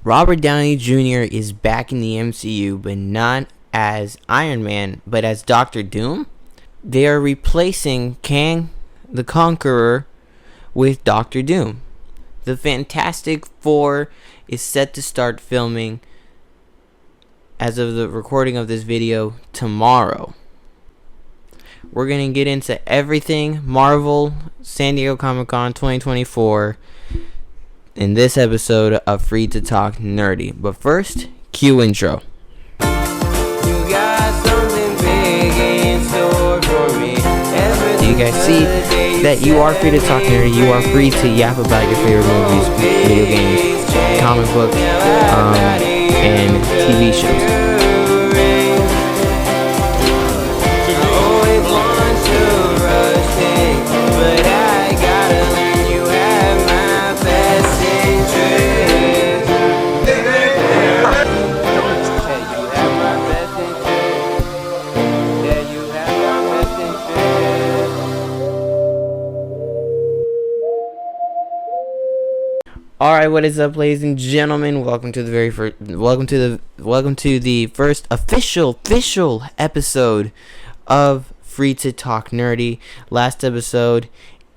Robert Downey Jr. is back in the MCU, but not as Iron Man, but as Doctor Doom. They are replacing Kang the Conqueror with Doctor Doom. The Fantastic Four is set to start filming, as of the recording of this video, tomorrow. We're going to get into everything Marvel San Diego Comic-Con 2024 in this episode of Free to Talk Nerdy. But first, cue intro. You got something big in store for me. Do you guys see that you are free to talk nerdy? You are free to yap about your favorite movies, video games, comic books, and TV shows. All right, what is up, ladies and gentlemen? Welcome to the first official episode of Free to Talk Nerdy. Last episode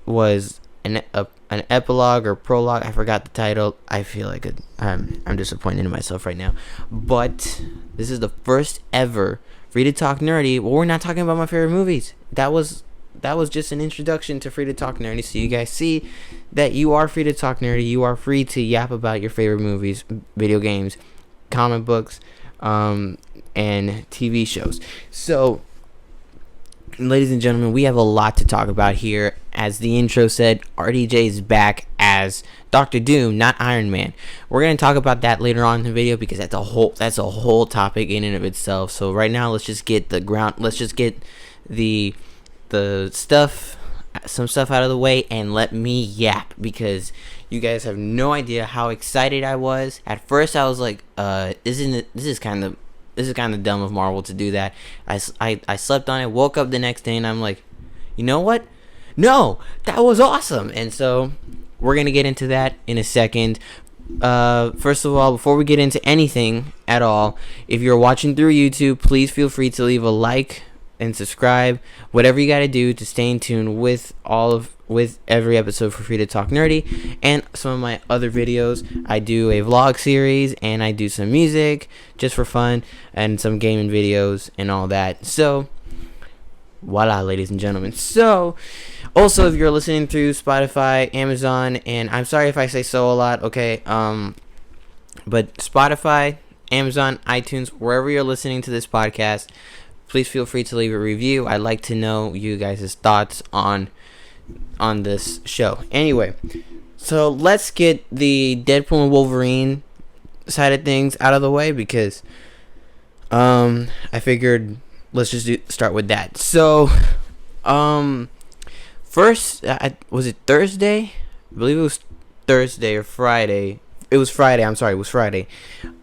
was an epilogue or prologue. I forgot the title. I feel like I'm disappointed in myself right now. But this is the first ever Free to Talk Nerdy. Well, we're not talking about my favorite movies. That was just an introduction to Free to Talk Nerdy, so you guys see that you are free to talk nerdy. You are free to yap about your favorite movies, video games, comic books, and TV shows. So, ladies and gentlemen, we have a lot to talk about here. As the intro said, RDJ is back as Doctor Doom, not Iron Man. We're going to talk about that later on in the video because that's a whole topic in and of itself. So right now, let's just get the some stuff out of the way and let me yap, because you guys have no idea how excited I was. At first I was like, this is kind of dumb of Marvel to do that. I slept on it, woke up the next day, and I'm like, you know what? No, that was awesome. And so we're gonna get into that in a second. First of all, before we get into anything at all, if you're watching through YouTube, please feel free to leave a like and subscribe, whatever you gotta do to stay in tune with every episode for Free to Talk Nerdy and some of my other videos. I do a vlog series and I do some music just for fun and some gaming videos and all that. So voila, ladies and gentlemen. So also, if you're listening through Spotify, Amazon, and I'm sorry if I say so a lot, okay, but Spotify, Amazon, iTunes, wherever you're listening to this podcast, please feel free to leave a review. I'd like to know you guys' thoughts on this show. Anyway, so let's get the Deadpool and Wolverine side of things out of the way, because I figured let's just start with that. So first, was it Thursday? I believe it was Thursday or Friday. It was Friday. I'm sorry, it was Friday.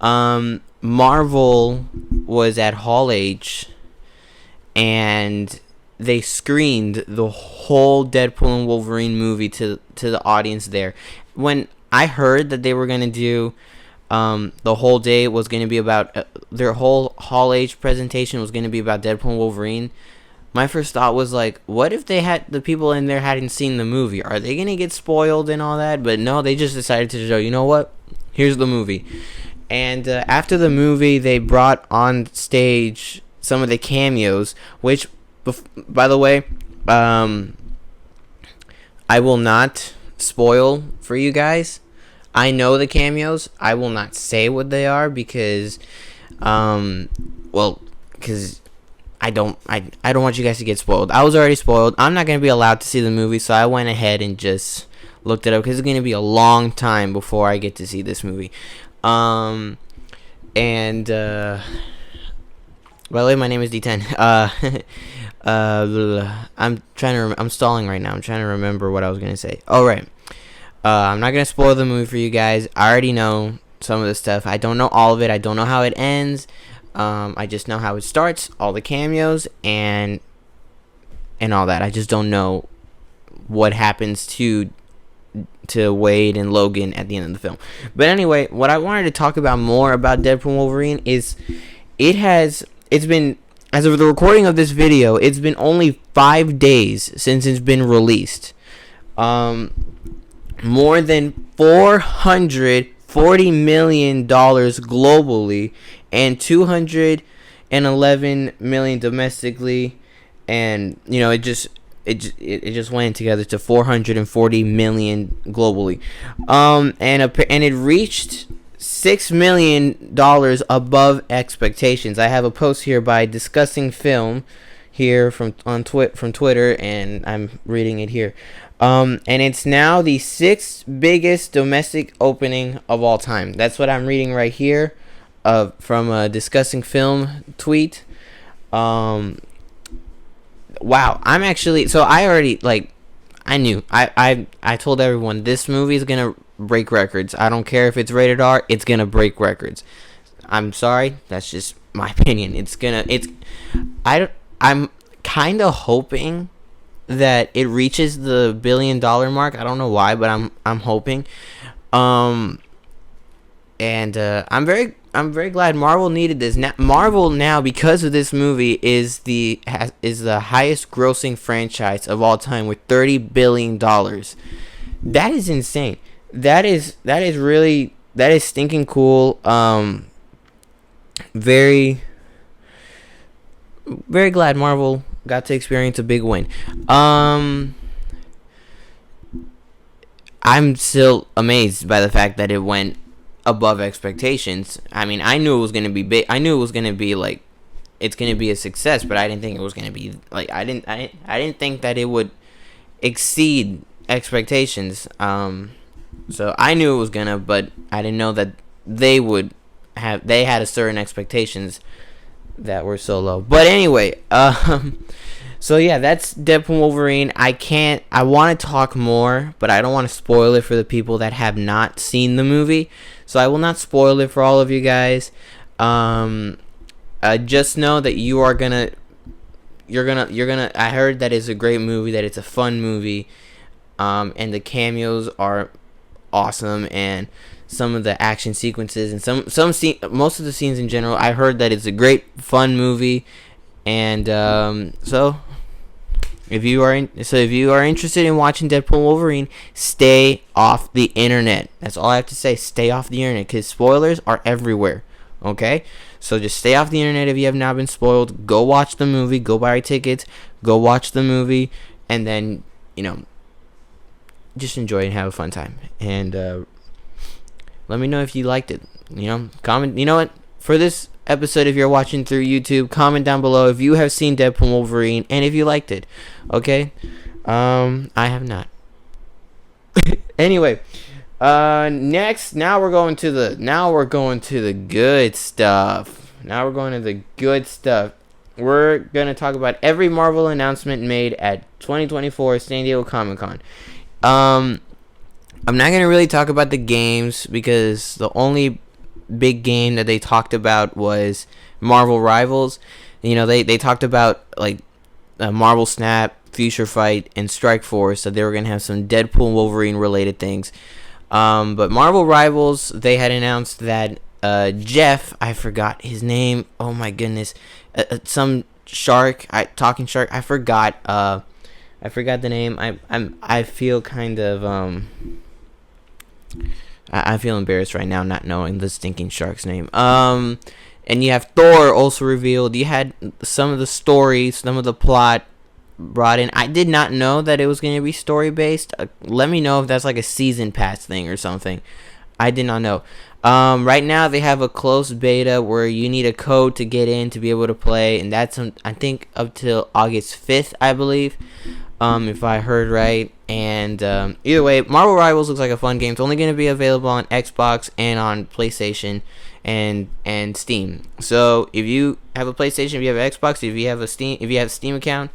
Marvel was at Hall H, and they screened the whole Deadpool and Wolverine movie to the audience there. When I heard that they were going to do the whole day was going to be about their whole Hall H presentation was going to be about Deadpool and Wolverine, my first thought was like, what if the people in there hadn't seen the movie? Are they going to get spoiled and all that? But no, they just decided to show, you know what? Here's the movie. And after the movie, they brought on stage some of the cameos, which, by the way, I will not spoil for you guys. I know the cameos. I will not say what they are because I don't want you guys to get spoiled. I was already spoiled. I'm not going to be allowed to see the movie, so I went ahead and just looked it up because it's going to be a long time before I get to see this movie. By the way, my name is D10. I'm stalling right now. I'm trying to remember what I was gonna say. All right. I'm not gonna spoil the movie for you guys. I already know some of the stuff. I don't know all of it. I don't know how it ends. I just know how it starts, all the cameos, and all that. I just don't know what happens to to Wade and Logan at the end of the film. But anyway, what I wanted to talk about more about Deadpool Wolverine is it's been, as of the recording of this video, it's been only 5 days since it's been released. More than $440 million globally and $211 million domestically, and it just went together to $440 million globally, and it reached $6 million above expectations. I have a post here by Discussing Film here from Twitter, and I'm reading it here. And it's now the 6th biggest domestic opening of all time. That's what I'm reading right here, from a Discussing Film tweet. Wow, I'm actually, so I already, I knew, I told everyone this movie is gonna break records. I don't care if it's rated R, it's gonna break records. I'm sorry, that's just my opinion. I'm kind of hoping that it reaches the $1 billion mark. I don't know why, but I'm hoping. And I'm very glad Marvel needed this. Marvel now, because of this movie, is the highest grossing franchise of all time with $30 billion. That is insane. That is stinking cool. Very glad Marvel got to experience a big win. I'm still amazed by the fact that it went above expectations. I mean, I knew it was gonna be big. I knew it was gonna be it's gonna be a success, but I didn't think it was gonna be I didn't think that it would exceed expectations. So I knew it was gonna, but I didn't know that they had a certain expectations that were so low. But anyway, so yeah, that's Deadpool Wolverine. I want to talk more, but I don't want to spoil it for the people that have not seen the movie. So I will not spoil it for all of you guys. Just know that you're gonna. I heard that it's a great movie, that it's a fun movie, and the cameos are awesome, and some of the action sequences and most of the scenes in general. I heard that it's a great fun movie, and so if you are interested in watching Deadpool Wolverine, stay off the internet. That's all I have to say. Stay off the internet, because spoilers are everywhere. Okay, so just stay off the internet if you have not been spoiled. Go watch the movie. Go buy tickets. Go watch the movie, and then just enjoy and have a fun time. And let me know if you liked it. Comment. You know what? For this episode, if you're watching through YouTube, comment down below if you have seen Deadpool Wolverine and if you liked it. Okay? I have not. Anyway, next, now we're going to the good stuff. We're going to talk about every Marvel announcement made at 2024 San Diego Comic-Con. I'm not going to really talk about the games, because the only big game that they talked about was Marvel Rivals. They talked about Marvel Snap, Future Fight, and Strike Force, so they were going to have some Deadpool Wolverine related things. But Marvel Rivals, they had announced that Jeff, I forgot his name, oh my goodness, some shark, talking shark, I forgot the name. I feel kind of I feel embarrassed right now not knowing the stinking shark's name. And you have Thor also revealed. You had some of the stories, some of the plot brought in. I did not know that it was going to be story based. Let me know if that's like a season pass thing or something. I did not know. Right now they have a closed beta where you need a code to get in to be able to play, and that's I think up till August 5th, I believe. If I heard right. And either way, Marvel Rivals looks like a fun game. It's only going to be available on Xbox and on PlayStation and Steam. So if you have a PlayStation, if you have an Xbox, if you have a Steam account,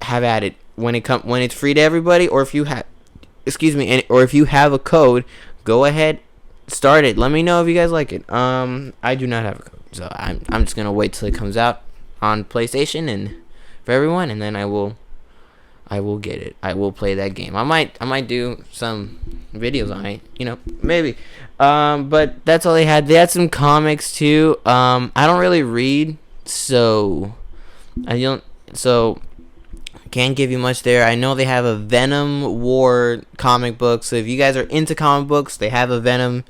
have at it. When it's free to everybody, or if you have a code, go ahead, start it. Let me know if you guys like it. I do not have a code, so I'm just gonna wait till it comes out on PlayStation and for everyone, and then I will I will get it. I will play that game. I might do some videos on it, maybe. But that's all they had. They had some comics too. I don't really read, so can't give you much there. I know they have a Venom War comic book, so if you guys are into comic books, they have a Venom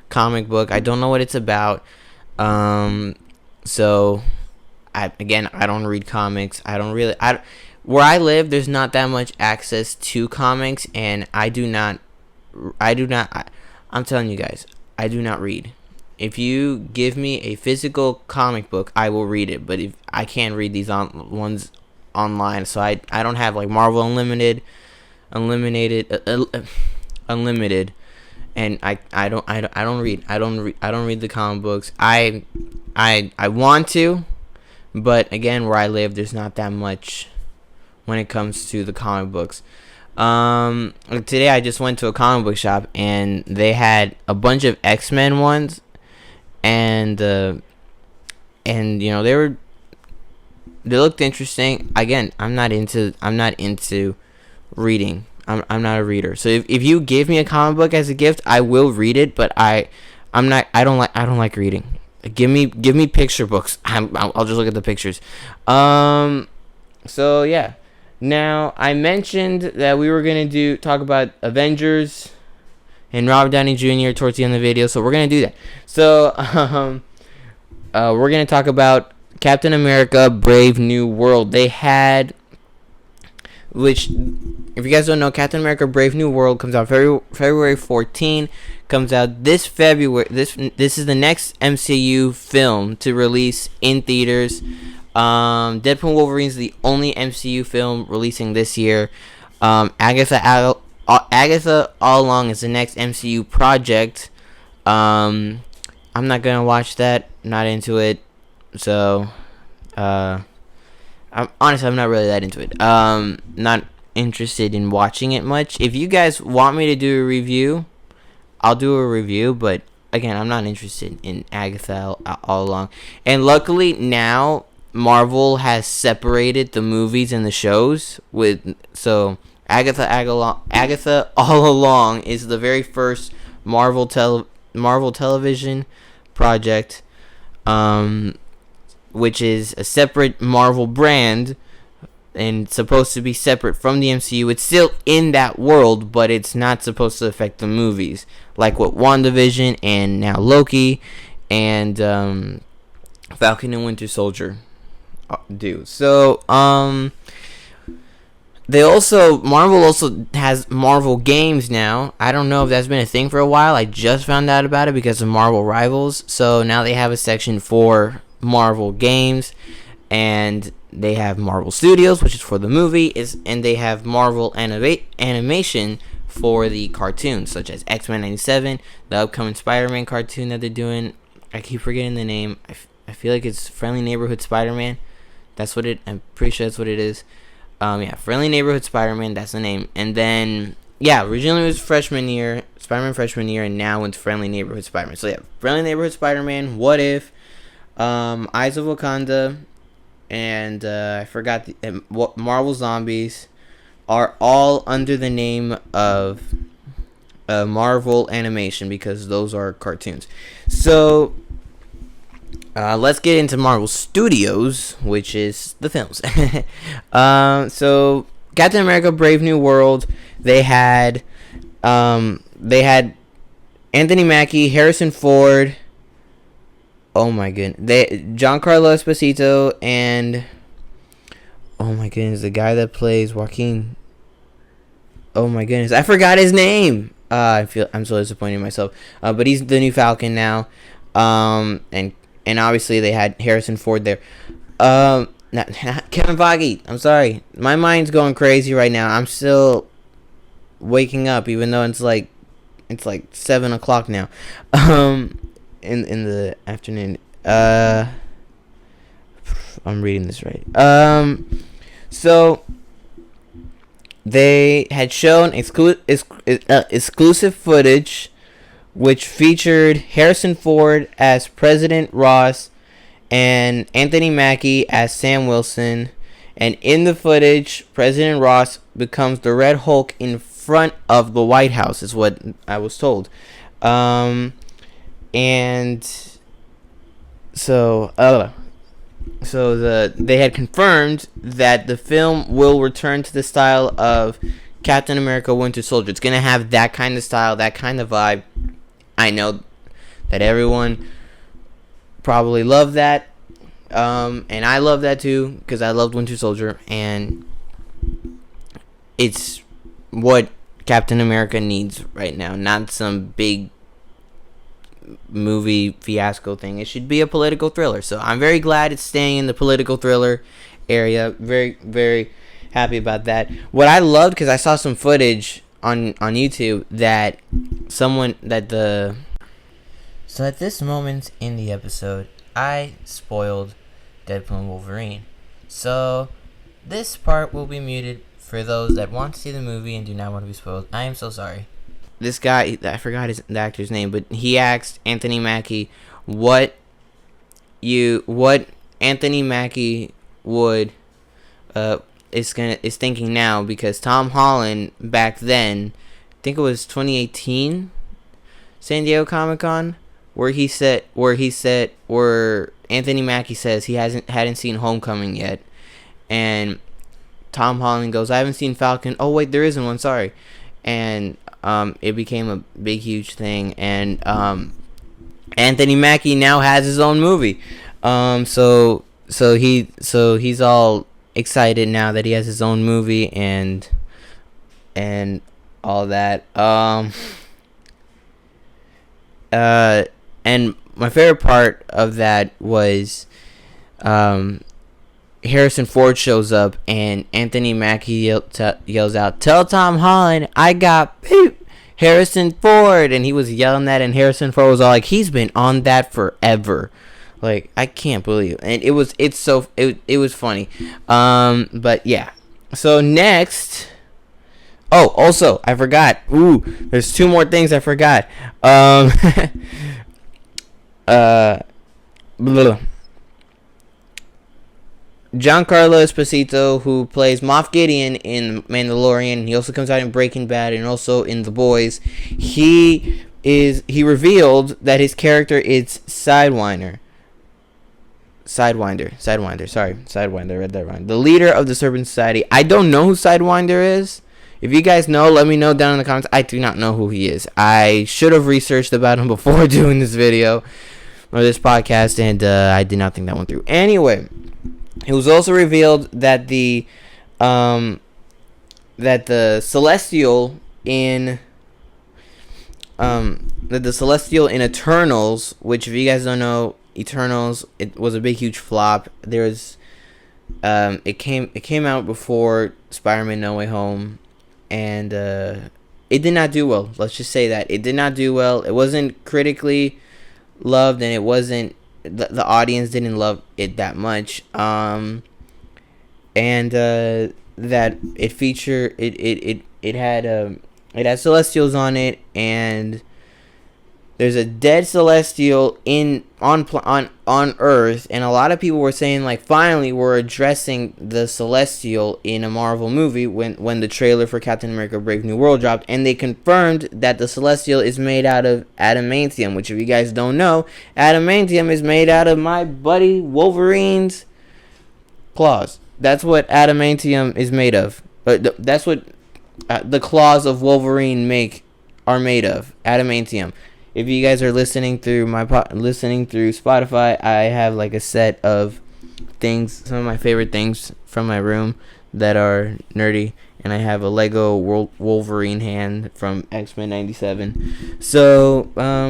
comic book. I don't know what it's about. So I don't read comics. Where I live, there's not that much access to comics, and I'm telling you guys, I do not read. If you give me a physical comic book, I will read it, but if I can't read these ones online, so I don't have like Marvel Unlimited, and I don't read the comic books. I want to, but again, where I live, there's not that much when it comes to the comic books. Today I just went to a comic book shop, and they had a bunch of X-Men ones, and they looked interesting. Again, I'm not into reading. I'm not a reader. So if you give me a comic book as a gift, I will read it, but I don't like reading. Give me picture books. I'll just look at the pictures. So yeah. Now, I mentioned that we were going to talk about Avengers and Robert Downey Jr. towards the end of the video, so we're going to do that. So, we're going to talk about Captain America Brave New World. They had, which, if you guys don't know, Captain America Brave New World comes out February 14, comes out this February. This is the next MCU film to release in theaters. Deadpool & Wolverine is the only MCU film releasing this year. Agatha All Along is the next MCU project. I'm not gonna watch that. Not into it. So, I'm not really that into it. Not interested in watching it much. If you guys want me to do a review, I'll do a review. But again, I'm not interested in Agatha All Along. And luckily now, Marvel has separated the movies and the shows so Agatha All Along is the very first Marvel television project, which is a separate Marvel brand and supposed to be separate from the MCU. It's still in that world, but it's not supposed to affect the movies, like what WandaVision and now Loki and Falcon and Winter Soldier do. So Marvel also has Marvel games now. I don't know if that's been a thing for a while. I just found out about it because of Marvel Rivals. So now they have a section for Marvel games, and they have Marvel Studios, which is for the movie, and they have Marvel animation for the cartoons, such as X-Men 97, the upcoming Spider-Man cartoon that they're doing. I keep forgetting the name. I feel like it's Friendly Neighborhood Spider-Man. I'm pretty sure that's what it is. Friendly Neighborhood Spider-Man, that's the name. And then, originally it was Spider-Man freshman year, and now it's Friendly Neighborhood Spider-Man. So Friendly Neighborhood Spider-Man, What If, Eyes of Wakanda, and I forgot what Marvel Zombies are all under the name of Marvel Animation, because those are cartoons. So let's get into Marvel Studios, which is the films. So Captain America: Brave New World, they had Anthony Mackie, Harrison Ford. Oh my goodness, Giancarlo Esposito, and oh my goodness, the guy that plays Joaquin. Oh my goodness, I forgot his name. I'm so disappointed in myself. But he's the new Falcon now. And obviously they had Harrison Ford there. Not Kevin Feige. I'm sorry. My mind's going crazy right now. I'm still waking up, even though it's like 7:00 now. In the afternoon. I'm reading this right. So they had shown exclusive footage, which featured Harrison Ford as President Ross and Anthony Mackie as Sam Wilson, And in the footage, President Ross becomes the Red Hulk in front of the White House, is what I was told. And so they had confirmed that the film will return to the style of Captain America Winter Soldier. It's gonna have that kind of style, that kind of vibe. I know that everyone probably loved that, and I love that too because I loved Winter Soldier, and it's what Captain America needs right now, not some big movie fiasco thing. It should be a political thriller. So I'm very glad it's staying in the political thriller area. Very, very happy about that. What I loved, because I saw some footage on YouTube that So at this moment in the episode, I spoiled Deadpool and Wolverine. So this part will be muted for those that want to see the movie and do not want to be spoiled. I am so sorry. This guy, I forgot the actor's name, but he asked Anthony Mackie what Anthony Mackie is thinking now, because Tom Holland back then, I think it was 2018 San Diego Comic-Con, where Anthony Mackie says he hadn't seen Homecoming yet, and Tom Holland goes, I haven't seen Falcon. Oh wait, there isn't one, sorry. And it became a big, huge thing, and Anthony Mackie now has his own movie. So he's all excited now that he has his own movie and all that. And my favorite part of that was Harrison Ford shows up, and Anthony Mackie yells out, "Tell Tom Holland I got Harrison Ford," and he was yelling that, and Harrison Ford was all like, "He's been on that forever." Like, I can't believe it. And it was funny. But yeah. So next, also I forgot. There's two more things I forgot. Giancarlo Esposito, who plays Moff Gideon in Mandalorian, he also comes out in Breaking Bad and also in The Boys. He revealed that his character is Sidewinder. Sidewinder. I read that wrong. The leader of the Serpent Society. I don't know who Sidewinder is. If you guys know, let me know down in the comments. I do not know who he is. I should have researched about him before doing this video or this podcast, and I did not think that one through. Anyway, it was also revealed that the Celestial in Eternals, which if you guys don't know, Eternals, it was a big, huge flop. It came out before Spider-Man No Way Home, and it did not do well. Let's just say that it did not do well. It wasn't critically loved, and it wasn't, the audience didn't love it that much. And that it featured it had Celestials on it, and there's a dead Celestial on Earth, and a lot of people were saying, like, finally we're addressing the Celestial in a Marvel movie when the trailer for Captain America Brave New World dropped, and they confirmed that the Celestial is made out of adamantium, which, if you guys don't know, adamantium is made out of my buddy Wolverine's claws. That's what adamantium is made of. That's what the claws of Wolverine are made of, adamantium. If you guys are listening through Spotify, I have like a set of things, some of my favorite things from my room that are nerdy, and I have a Lego Wolverine hand from X-Men '97. So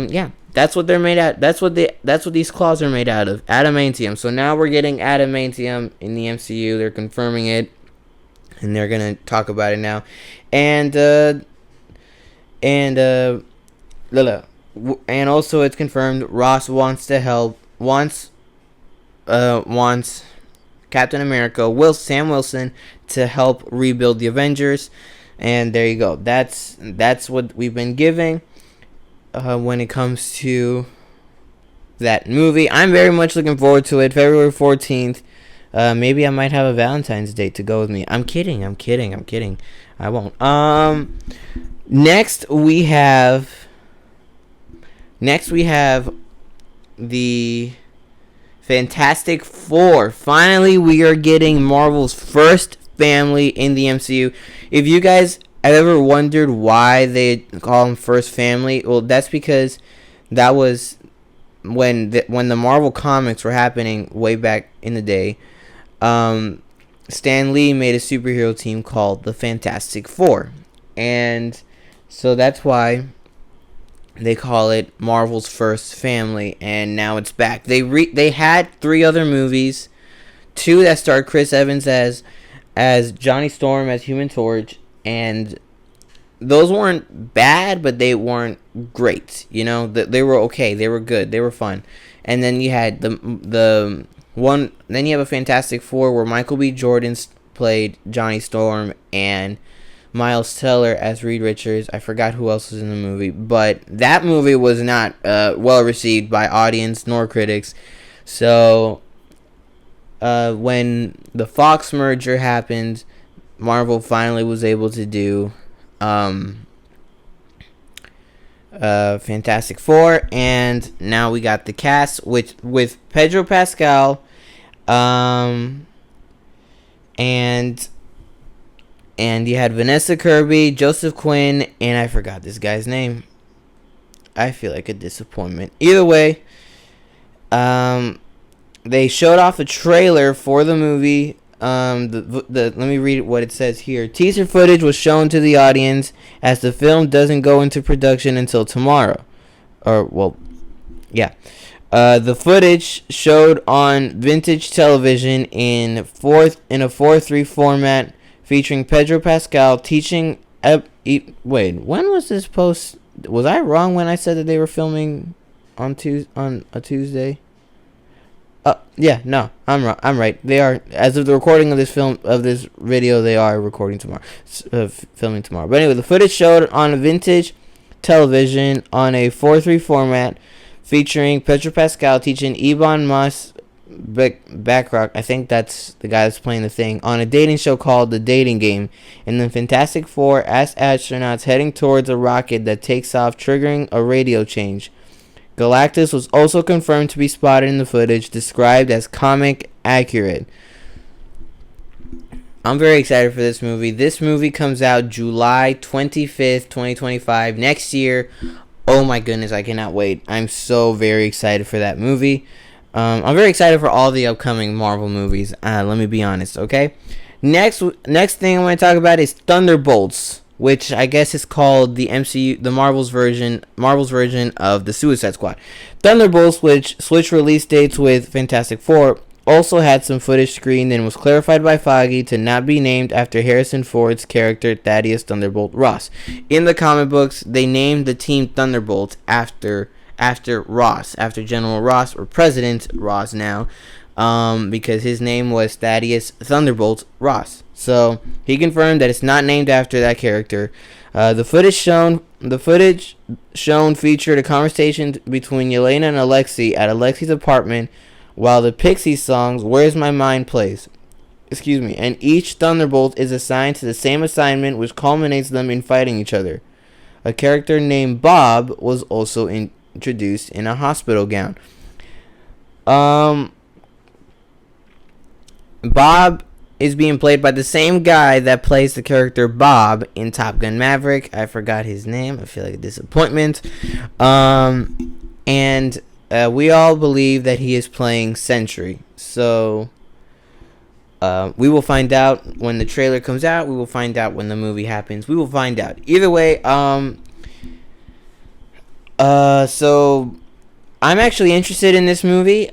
yeah, that's what they're made out. That's what these claws are made out of, adamantium. So now we're getting adamantium in the MCU. They're confirming it, and they're gonna talk about it now, and also it's confirmed Ross wants Captain America, Sam Wilson, to help rebuild the Avengers, and there you go. That's what we've been giving when it comes to that movie. I'm very much looking forward to it. February 14th. Maybe I might have a Valentine's date to go with me. I'm kidding. I won't. Next we have the Fantastic Four. Finally, we are getting Marvel's first family in the MCU. If you guys have ever wondered why they call them first family, well, that's because that was when the Marvel comics were happening way back in the day. Stan Lee made a superhero team called the Fantastic Four, and so that's why they call it Marvel's first family, and now it's back. They had 3 other movies, 2 that starred Chris Evans as Johnny Storm as Human Torch, and those weren't bad, but they weren't great. You know, they were okay. They were good. They were fun. And then you had the one. Then you have a Fantastic Four where Michael B. Jordan played Johnny Storm and Miles Teller as Reed Richards. I forgot who else was in the movie, but that movie was not well received by audience nor critics. So when the Fox merger happened, Marvel finally was able to do Fantastic Four, and now we got the cast with Pedro Pascal, and you had Vanessa Kirby, Joseph Quinn, and I forgot this guy's name. I feel like a disappointment. Either way, they showed off a trailer for the movie. Let me read what it says here. Teaser footage was shown to the audience as the film doesn't go into production until tomorrow. The footage showed on vintage television in a 4:3 format, featuring Pedro Pascal teaching. Wait, when was this post? Was I wrong when I said that they were filming on a Tuesday? Yeah, no, I'm right. They are, as of the recording of this video, they are recording tomorrow, filming tomorrow. But anyway, the footage showed on a vintage television on a 4:3 format, featuring Pedro Pascal teaching Ebon Moss-Bachrach, I think that's the guy that's playing the Thing, on a dating show called The Dating Game, and the Fantastic Four as astronauts heading towards a rocket that takes off, triggering a radio change. Galactus was also confirmed to be spotted in the footage, described as comic accurate. I'm very excited for this movie. This movie comes out July 25th, 2025, next year. Oh my goodness, I cannot wait. I'm so very excited for that movie. I'm very excited for all the upcoming Marvel movies. Let me be honest, okay? Next thing I want to talk about is Thunderbolts, which I guess is called the MCU, the Marvel's version of the Suicide Squad. Thunderbolts, which switched release dates with Fantastic Four, also had some footage screened and was clarified by Feige to not be named after Harrison Ford's character Thaddeus Thunderbolt Ross. In the comic books, they named the team Thunderbolts after Ross, after General Ross, or President Ross now, because his name was Thaddeus Thunderbolt Ross. So he confirmed that it's not named after that character. The footage shown featured a conversation between Yelena and Alexei at Alexei's apartment while the Pixies song "Where's My Mind" plays. And each Thunderbolt is assigned to the same assignment, which culminates them in fighting each other. A character named Bob was also introduced in a hospital gown. Bob is being played by the same guy that plays the character Bob in Top Gun Maverick. I forgot his name. I feel like a disappointment. And we all believe that he is playing Sentry. So we will find out when the trailer comes out. We will find out when the movie happens. We will find out. Either way, so I'm actually interested in this movie.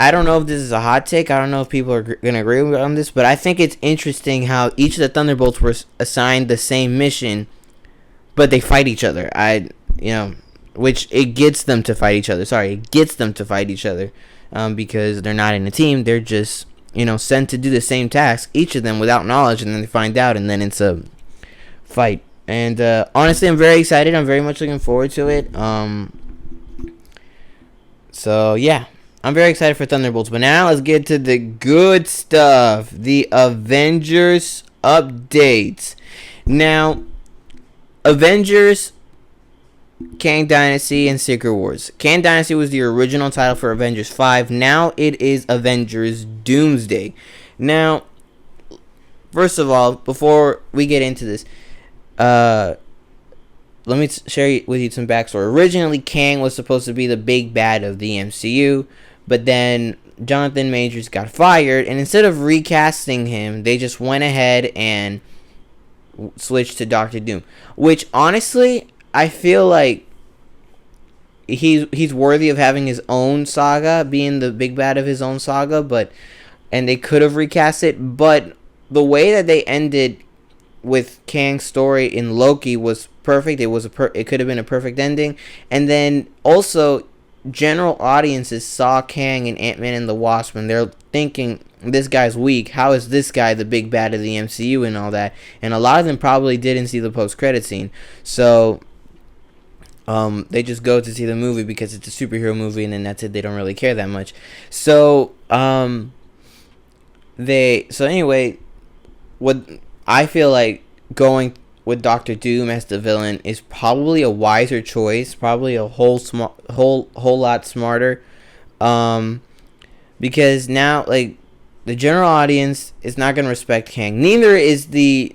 I don't know if this is a hot take. I don't know if people are going to agree on this, but I think it's interesting how each of the Thunderbolts were assigned the same mission, but they fight each other. Which it gets them to fight each other. Because they're not in a team. They're just, sent to do the same task, each of them without knowledge, and then they find out, and then it's a fight. And honestly, I'm very excited. I'm very much looking forward to it. So yeah. I'm very excited for Thunderbolts. But now let's get to the good stuff. The Avengers updates. Now, Avengers, Kang Dynasty, and Secret Wars. Kang Dynasty was the original title for Avengers 5. Now it is Avengers Doomsday. Now, first of all, before we get into this, let me share with you some backstory. Originally, Kang was supposed to be the big bad of the MCU, but then Jonathan Majors got fired, and instead of recasting him, they just went ahead and switched to Doctor Doom, which honestly, I feel like he's worthy of having his own saga, being the big bad of his own saga, and they could have recast it, but the way that they ended with Kang's story in Loki was perfect. It could have been a perfect ending. And then also, general audiences saw Kang and Ant-Man and the Wasp, and they're thinking, this guy's weak. How is this guy the big bad of the MCU and all that? And a lot of them probably didn't see the post-credit scene. So they just go to see the movie because it's a superhero movie, and then that's it. They don't really care that much. So anyway, what I feel like going with Doctor Doom as the villain is probably a wiser choice, probably a whole lot smarter, because now, like, the general audience is not going to respect Kang. Neither is the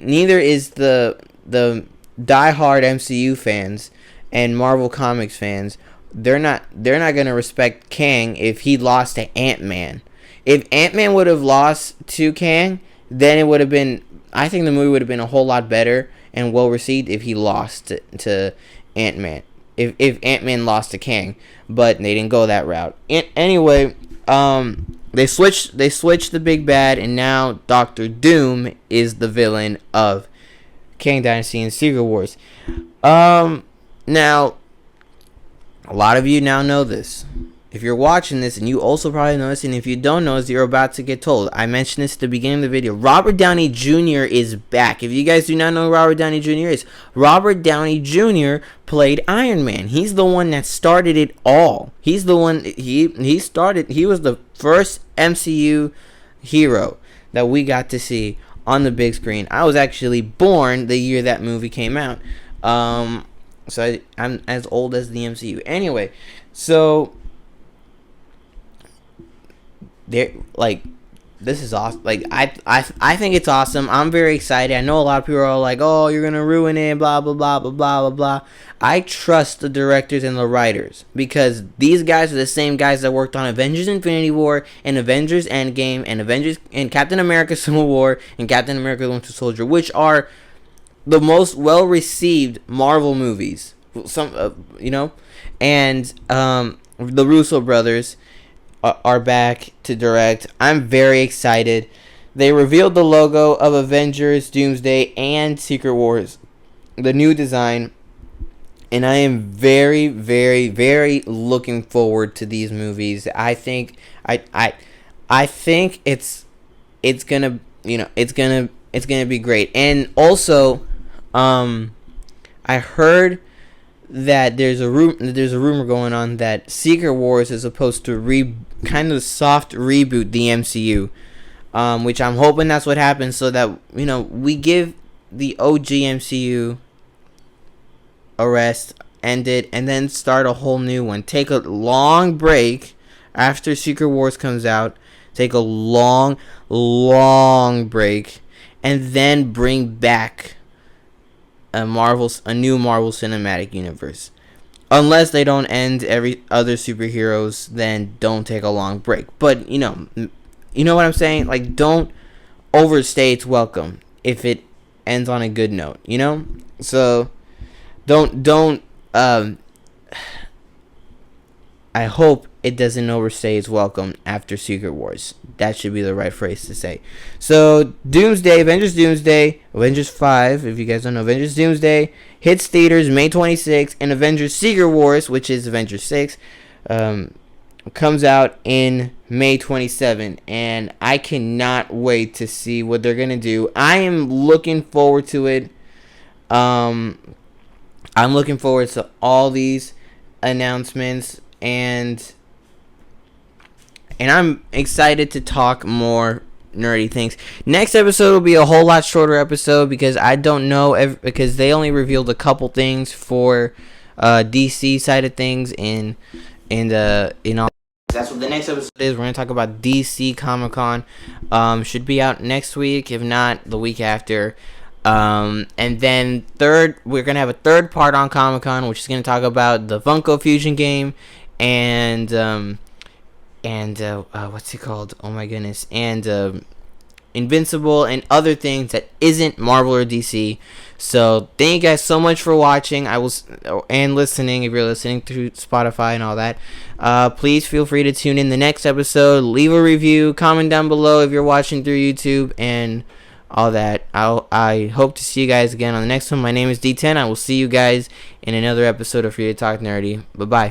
diehard MCU fans and Marvel Comics fans. They're not going to respect Kang if he lost to Ant-Man. If Ant-Man would have lost to Kang, then it would have been, I think the movie would have been a whole lot better and well received if he lost to Ant-Man. If Ant-Man lost to Kang, but they didn't go that route. Anyway, they switched the big bad, and now Doctor Doom is the villain of Kang Dynasty and Secret Wars. Now, a lot of you now know this. If you're watching this, and you also probably know this, and if you don't know this, you're about to get told. I mentioned this at the beginning of the video. Robert Downey Jr. is back. If you guys do not know who Robert Downey Jr. is, Robert Downey Jr. played Iron Man. He's the one that started it all. He's the one, he was the first MCU hero that we got to see on the big screen. I was actually born the year that movie came out. So I'm as old as the MCU. Anyway, so this is awesome. Like, I think it's awesome. I'm very excited. I know a lot of people are like, oh, you're gonna ruin it, blah blah blah blah blah blah blah. I trust the directors and the writers, because these guys are the same guys that worked on Avengers Infinity War and Avengers Endgame and Avengers and Captain America Civil War and Captain America Winter Soldier, which are the most well received Marvel movies. And the Russo brothers are back to direct. I'm very excited. They revealed the logo of Avengers Doomsday and Secret Wars, the new design, and I am very, very, very looking forward to these movies. I think I think it's gonna be great. And also, I heard that there's a rumor going on that Secret Wars is supposed to kind of soft reboot the MCU, which I'm hoping that's what happens, so that we give the OG MCU a rest, end it, and then start a whole new one. Take a long break after Secret Wars comes out. Take a long break, and then bring back a new Marvel Cinematic Universe. Unless they don't end every other superheroes, then don't take a long break. But you know what I'm saying? Like, don't overstay its welcome if it ends on a good note. So don't. I hope it doesn't overstay its welcome after Secret Wars. That should be the right phrase to say. So, Doomsday, Avengers Doomsday, Avengers 5, if you guys don't know, Avengers Doomsday hits theaters May 26th, and Avengers Secret Wars, which is Avengers 6, comes out in May 27th, and I cannot wait to see what they're going to do. I am looking forward to it. I'm looking forward to all these announcements, and and I'm excited to talk more nerdy things. Next episode will be a whole lot shorter episode because I don't know because they only revealed a couple things for DC side of things and all. That's what the next episode is. We're gonna talk about DC Comic Con. Should be out next week, if not the week after. And then we're gonna have a third part on Comic Con, which is gonna talk about the Funko Fusion game and what's it called? Oh my goodness! And Invincible and other things that isn't Marvel or DC. So thank you guys so much for watching. And listening if you're listening through Spotify and all that. Please feel free to tune in the next episode. Leave a review, comment down below if you're watching through YouTube and all that. I hope to see you guys again on the next one. My name is D10. I will see you guys in another episode of Free to Talk Nerdy. Bye bye.